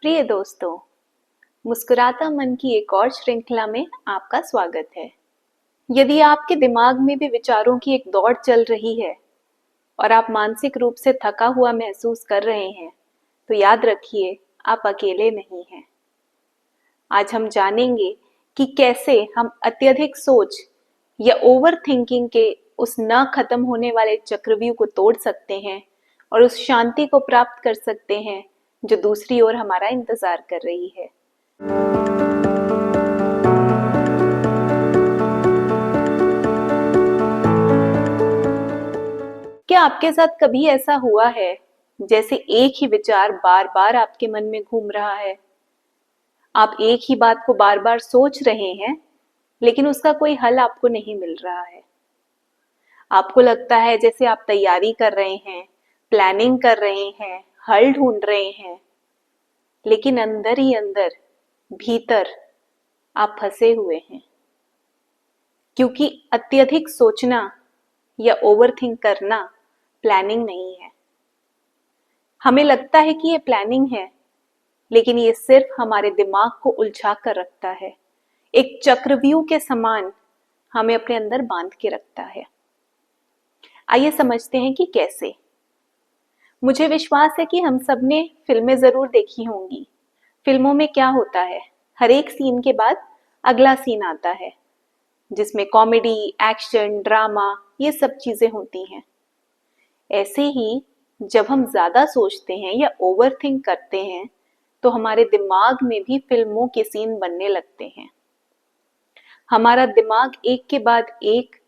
प्रिय दोस्तों, मुस्कुराता मन की एक और श्रृंखला में आपका स्वागत है। यदि आपके दिमाग में भी विचारों की एक दौड़ चल रही है और आप मानसिक रूप से थका हुआ महसूस कर रहे हैं, तो याद रखिए, आप अकेले नहीं हैं। आज हम जानेंगे कि कैसे हम अत्यधिक सोच या ओवर थिंकिंग के उस न खत्म होने वाले चक्रव्यूह को तोड़ सकते हैं और उस शांति को प्राप्त कर सकते हैं जो दूसरी ओर हमारा इंतजार कर रही है। क्या आपके साथ कभी ऐसा हुआ है जैसे एक ही विचार बार बार आपके मन में घूम रहा है? आप एक ही बात को बार बार सोच रहे हैं, लेकिन उसका कोई हल आपको नहीं मिल रहा है। आपको लगता है जैसे आप तैयारी कर रहे हैं, प्लानिंग कर रहे हैं, हल ढूंढ रहे हैं, लेकिन अंदर ही अंदर, भीतर आप फंसे हुए हैं। क्योंकि अत्यधिक सोचना या ओवरथिंक करना प्लानिंग नहीं है। हमें लगता है कि ये प्लानिंग है, लेकिन ये सिर्फ हमारे दिमाग को उलझा कर रखता है। एक चक्रव्यूह के समान हमें अपने अंदर बांध के रखता है। आइए समझते हैं कि कैसे। मुझे विश्वास है कि हम सब ने फिल्में जरूर देखी होंगी। फिल्मों में क्या होता है, हर एक सीन के बाद अगला सीन आता है, जिसमें कॉमेडी, एक्शन, ड्रामा, ये सब चीजें होती हैं। ऐसे ही जब हम ज्यादा सोचते हैं या ओवरथिंक करते हैं, तो हमारे दिमाग में भी फिल्मों के सीन बनने लगते हैं। हमारा दिमाग एक के बाद एक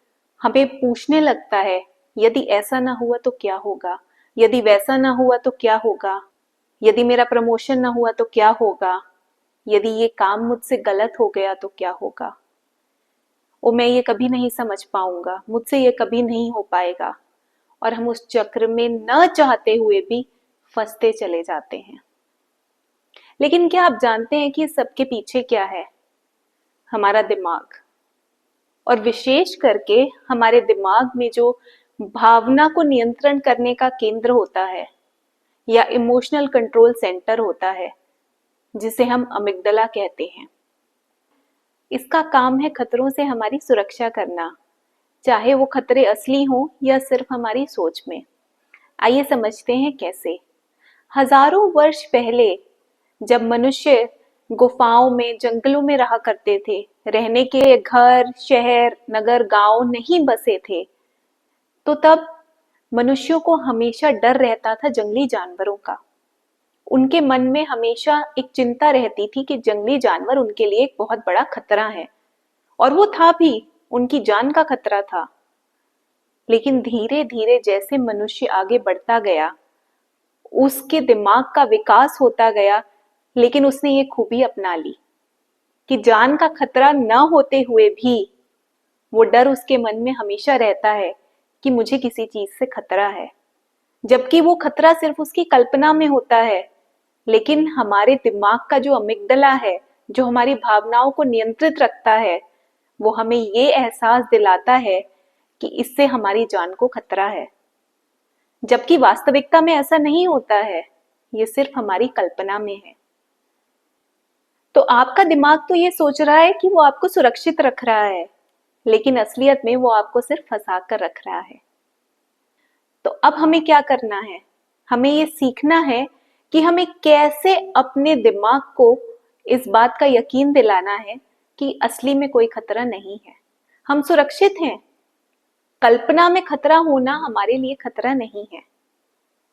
हमें पूछने लगता है, यदि ऐसा ना हुआ तो क्या होगा, यदि वैसा ना हुआ तो क्या होगा, यदि मेरा प्रमोशन ना हुआ तो क्या होगा, यदि ये काम मुझसे गलत हो गया तो क्या होगा, ओ मैं ये कभी नहीं समझ पाऊंगा, मुझसे ये कभी नहीं हो पाएगा। और हम उस चक्र में न चाहते हुए भी फंसते चले जाते हैं। लेकिन क्या आप जानते हैं कि सबके पीछे क्या है? हमारा दिमाग। और विशेष करके हमारे दिमाग में जो भावना को नियंत्रण करने का केंद्र होता है या इमोशनल कंट्रोल सेंटर होता है, जिसे हम अमिग्डला कहते हैं। इसका काम है खतरों से हमारी सुरक्षा करना, चाहे वो खतरे असली हों या सिर्फ हमारी सोच में। आइए समझते हैं कैसे। हजारों वर्ष पहले जब मनुष्य गुफाओं में, जंगलों में रहा करते थे, रहने के लिए घर, शहर, नगर, गांव नहीं बसे थे, तो तब मनुष्यों को हमेशा डर रहता था जंगली जानवरों का। उनके मन में हमेशा एक चिंता रहती थी कि जंगली जानवर उनके लिए एक बहुत बड़ा खतरा है, और वो था भी, उनकी जान का खतरा था। लेकिन धीरे धीरे जैसे मनुष्य आगे बढ़ता गया, उसके दिमाग का विकास होता गया, लेकिन उसने ये खूबी अपना ली कि जान का खतरा न होते हुए भी वो डर उसके मन में हमेशा रहता है कि मुझे किसी चीज से खतरा है, जबकि वो खतरा सिर्फ उसकी कल्पना में होता है। लेकिन हमारे दिमाग का जो अमिग्डला है, जो हमारी भावनाओं को नियंत्रित रखता है, वो हमें ये एहसास दिलाता है कि इससे हमारी जान को खतरा है, जबकि वास्तविकता में ऐसा नहीं होता है। ये सिर्फ हमारी कल्पना में है। तो आपका दिमाग तो ये सोच रहा है कि वो आपको सुरक्षित रख रहा है, लेकिन असलियत में वो आपको सिर्फ फंसा कर रख रहा है। तो अब हमें क्या करना है? हमें ये सीखना है कि हमें कैसे अपने दिमाग को इस बात का यकीन दिलाना है कि असली में कोई खतरा नहीं है, हम सुरक्षित हैं। कल्पना में खतरा होना हमारे लिए खतरा नहीं है।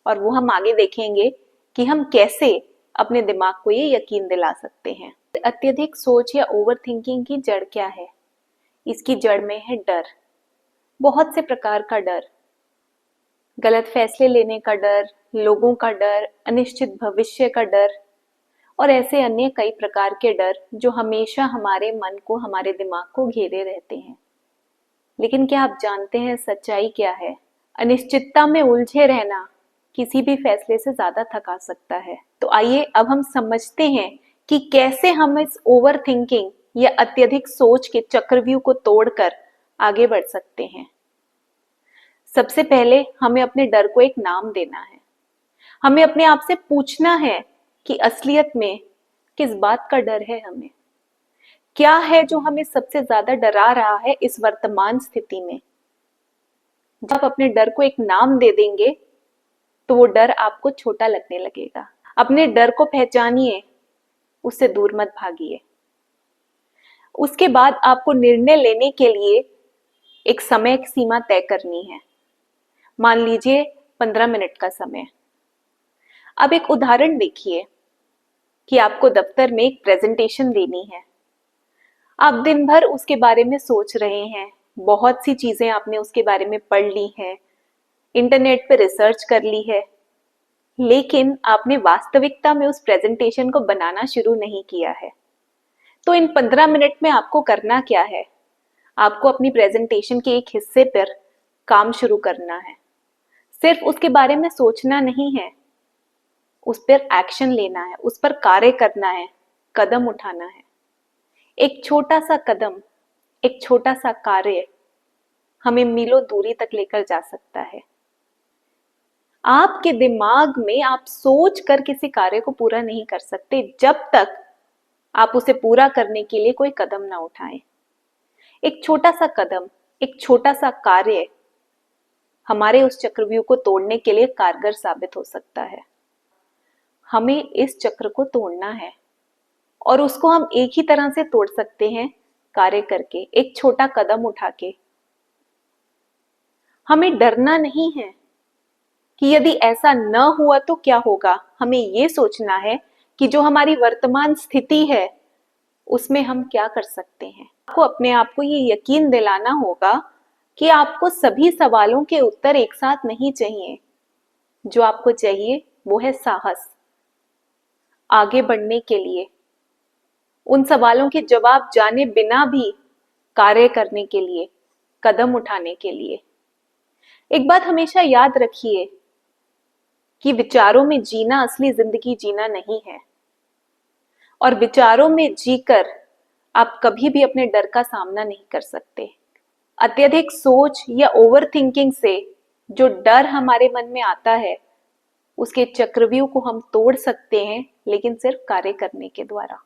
और वो हम आगे देखेंगे कि हम कैसे अपने दिमाग को ये यकीन दिला सकते हैं। अत्यधिक सोच या ओवर थिंकिंग की जड़ क्या है? इसकी जड़ में है डर। बहुत से प्रकार का डर, गलत फैसले लेने का डर, लोगों का डर, अनिश्चित भविष्य का डर, और ऐसे अन्य कई प्रकार के डर जो हमेशा हमारे मन को, हमारे दिमाग को घेरे रहते हैं। लेकिन क्या आप जानते हैं सच्चाई क्या है? अनिश्चितता में उलझे रहना किसी भी फैसले से ज्यादा थका सकता है। तो आइए अब हम समझते हैं कि कैसे हम इस ओवर थिंकिंग या अत्यधिक सोच के चक्रव्यूह को तोड़कर आगे बढ़ सकते हैं। सबसे पहले हमें अपने डर को एक नाम देना है। हमें अपने आप से पूछना है कि असलियत में किस बात का डर है हमें, क्या है जो हमें सबसे ज्यादा डरा रहा है इस वर्तमान स्थिति में। जब अपने डर को एक नाम दे देंगे तो वो डर आपको छोटा लगने लगेगा। अपने डर को पहचानिए, उससे दूर मत भागिए। उसके बाद आपको निर्णय लेने के लिए एक समय सीमा तय करनी है। मान लीजिए 15 मिनट का समय। अब एक उदाहरण देखिए कि आपको दफ्तर में एक प्रेजेंटेशन देनी है। आप दिन भर उसके बारे में सोच रहे हैं, बहुत सी चीजें आपने उसके बारे में पढ़ ली हैं, इंटरनेट पे रिसर्च कर ली है, लेकिन आपने वास्तविकता में उस प्रेजेंटेशन को बनाना शुरू नहीं किया है। तो इन 15 मिनट में आपको करना क्या है? आपको अपनी प्रेजेंटेशन के एक हिस्से पर काम शुरू करना है। सिर्फ उसके बारे में सोचना नहीं है, उस पर एक्शन लेना है, उस पर कार्य करना है, कदम उठाना है। एक छोटा सा कदम, एक छोटा सा कार्य हमें मीलों दूरी तक लेकर जा सकता है। आपके दिमाग में आप सोच कर किसी कार्य को पूरा नहीं कर सकते जब तक आप उसे पूरा करने के लिए कोई कदम ना उठाएं। एक छोटा सा कदम, एक छोटा सा कार्य हमारे उस चक्रव्यूह को तोड़ने के लिए कारगर साबित हो सकता है। हमें इस चक्र को तोड़ना है और उसको हम एक ही तरह से तोड़ सकते हैं, कार्य करके, एक छोटा कदम उठा के। हमें डरना नहीं है कि यदि ऐसा न हुआ तो क्या होगा। हमें ये सोचना है कि जो हमारी वर्तमान स्थिति है उसमें हम क्या कर सकते हैं। आपको अपने आप को ये यकीन दिलाना होगा कि आपको सभी सवालों के उत्तर एक साथ नहीं चाहिए। जो आपको चाहिए वो है साहस, आगे बढ़ने के लिए, उन सवालों के जवाब जाने बिना भी कार्य करने के लिए, कदम उठाने के लिए। एक बात हमेशा याद रखिए कि विचारों में जीना असली जिंदगी जीना नहीं है, और विचारों में जीकर आप कभी भी अपने डर का सामना नहीं कर सकते। अत्यधिक सोच या ओवर थिंकिंग से जो डर हमारे मन में आता है, उसके चक्रव्यूह को हम तोड़ सकते हैं, लेकिन सिर्फ कार्य करने के द्वारा।